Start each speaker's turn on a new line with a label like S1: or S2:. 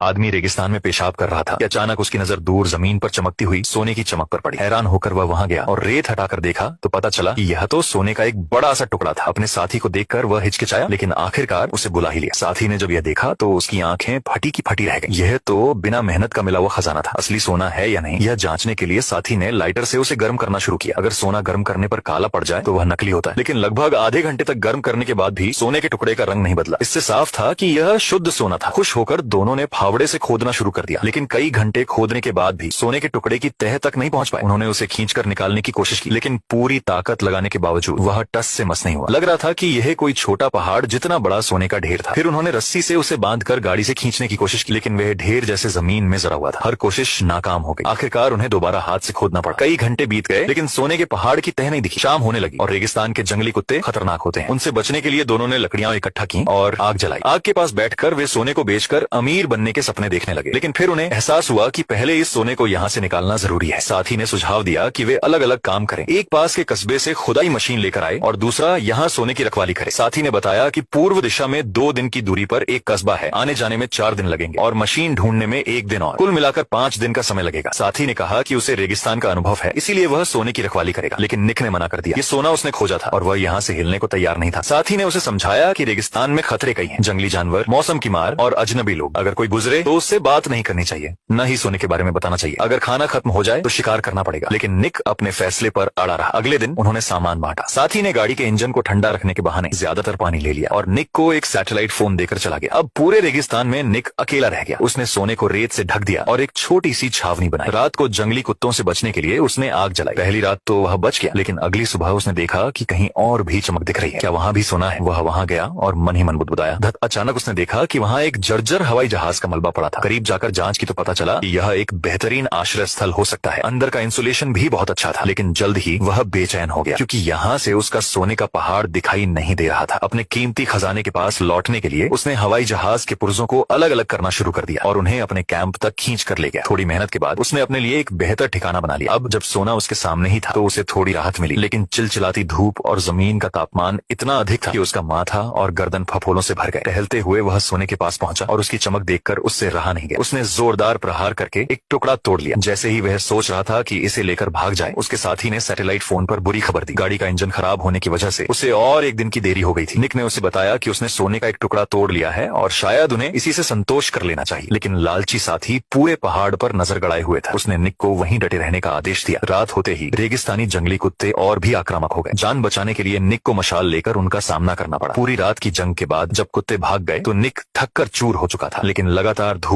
S1: आदमी रेगिस्तान में पेशाब कर रहा था कि अचानक उसकी नजर दूर जमीन पर चमकती हुई सोने की चमक पर पड़ी। हैरान होकर वह वहां गया और रेत हटाकर देखा तो पता चला कि यह तो सोने का एक बड़ा सा टुकड़ा था। अपने साथी को देखकर वह हिचकिचाया, लेकिन आखिरकार उसे बुला ही लिया। साथी ने जब यह देखा तो उसकी आंखें फटी की फटी रह गई। यह तो बिना मेहनत का मिला हुआ खजाना था। असली सोना है या नहीं, यह जांचने के लिए साथी ने लाइटर से उसे गर्म करना शुरू किया। अगर सोना गर्म करने पर काला पड़ जाए तो वह नकली होता है, लेकिन लगभग आधे घंटे तक गर्म करने के बाद भी सोने के टुकड़े का रंग नहीं बदला। इससे साफ था कि यह शुद्ध सोना था। खुश होकर दोनों ने फावड़े से खोदना शुरू कर दिया, लेकिन कई घंटे खोदने के बाद भी सोने के टुकड़े की तह तक नहीं पहुंच पाए। उन्होंने उसे खींचकर निकालने की कोशिश की, लेकिन पूरी ताकत लगाने के बावजूद वह टस से मस नहीं हुआ। लग रहा था कि यह कोई छोटा पहाड़ जितना बड़ा सोने का ढेर था। फिर उन्होंने रस्सी से उसे बांधकर गाड़ी से खींचने की कोशिश की, लेकिन वह ढेर जैसे जमीन में जरा हुआ था। हर कोशिश नाकाम हो गई। आखिरकार उन्हें दोबारा हाथ से खोदना पड़ा। कई घंटे बीत गए, लेकिन सोने के पहाड़ की तह नहीं दिखी। शाम होने लगी और रेगिस्तान के जंगली कुत्ते खतरनाक होते हैं। उनसे बचने के लिए दोनों ने लकड़ियां इकट्ठा की और आग जलाई। आग के पास बैठकर वे सोने को बेचकर अमीर बनने के सपने देखने लगे, लेकिन फिर उन्हें एहसास हुआ कि पहले इस सोने को यहाँ से निकालना जरूरी है। साथी ने सुझाव दिया कि वे अलग अलग काम करें। एक पास के कस्बे से खुदाई मशीन लेकर आए और दूसरा यहाँ सोने की रखवाली करे। साथी ने बताया कि पूर्व दिशा में 2 दिन की दूरी पर एक कस्बा है, आने जाने में 4 दिन लगेंगे और मशीन ढूंढने में 1 दिन और, कुल मिलाकर 5 दिन का समय लगेगा। साथी ने कहा कि उसे रेगिस्तान का अनुभव है, इसीलिए वह सोने की रखवाली करेगा, लेकिन निक ने मना कर दिया। ये सोना उसने खोजा था और वह यहाँ से हिलने को तैयार नहीं था। साथी ने उसे समझाया कि रेगिस्तान में खतरे कई हैं, जंगली जानवर, मौसम की मार और अजनबी लोग। अगर कोई गुजरे तो उससे बात नहीं करनी चाहिए, न ही सोने के बारे में बताना चाहिए। अगर खाना खत्म हो जाए तो शिकार करना पड़ेगा। लेकिन निक अपने फैसले पर अड़ा रहा। अगले दिन उन्होंने सामान बांटा। साथी ने गाड़ी के इंजन को ठंडा रखने के बहाने ज्यादातर पानी ले लिया और निक को एक सैटेलाइट फोन देकर चला गया। अब पूरे रेगिस्तान में निक अकेला रह गया। उसने सोने को रेत से ढक दिया और एक छोटी सी छावनी बनाई। रात को जंगली कुत्तों से बचने के लिए उसने आग जलाई। पहली रात तो वह बच गया, लेकिन अगली सुबह उसने देखा कि कहीं और भी चमक दिख रही है। क्या वहाँ भी सोना है? वह वहाँ गया और मन ही मन बुदबुदाया। अचानक उसने देखा कि वहाँ एक जर्जर हवाई जहाज का मलबा पड़ा था। करीब जाकर जांच की तो पता चला कि यह एक बेहतरीन आश्रय स्थल हो सकता है। अंदर का इंसुलेशन भी बहुत अच्छा था, लेकिन जल्द ही वह बेचैन हो गया, क्योंकि यहाँ से उसका सोने का पहाड़ दिखाई नहीं दे रहा था। अपने कीमती खजाने के पास लौटने के लिए उसने हवाई जहाज के पुर्जों को अलग अलग करना शुरू कर दिया और उन्हें अपने कैंप तक खींच कर ले गया। थोड़ी मेहनत के बाद उसने अपने लिए एक बेहतर ठिकाना बना लिया। अब जब सोना उसके सामने ही था तो उसे थोड़ी राहत मिली, लेकिन चिलचिलाती धूप और जमीन का तापमान इतना अधिक था कि उसका माथा और गर्दन फफोलों से भर गए। टहलते हुए वह सोने के पास पहुंचा और उसकी चमक देखकर उससे रहा नहीं गया। उसने जोरदार प्रहार करके एक टुकड़ा तोड़ लिया। जैसे ही वह सोच रहा था कि इसे लेकर भाग जाए, उसके साथी ने सैटेलाइट फोन पर बुरी खबर दी। गाड़ी का इंजन खराब होने की वजह से उसे और 1 दिन की देरी हो गई थी। निक ने उसे बताया कि उसने सोने का एक टुकड़ा तोड़ लिया है और शायद उन्हें इसी से संतोष कर लेना चाहिए, लेकिन लालची साथी पूरे पहाड़ पर नजर गड़ाए हुए था। उसने निक को वहीं डटे रहने का आदेश दिया। रात होते ही रेगिस्तानी जंगली कुत्ते और भी आक्रामक हो गए। जान बचाने के लिए निक को मशाल लेकर उनका सामना करना पड़ा। पूरी रात की जंग के बाद जब कुत्ते भाग गए तो निक थक कर चूर हो चुका था, लेकिन लगातार धूप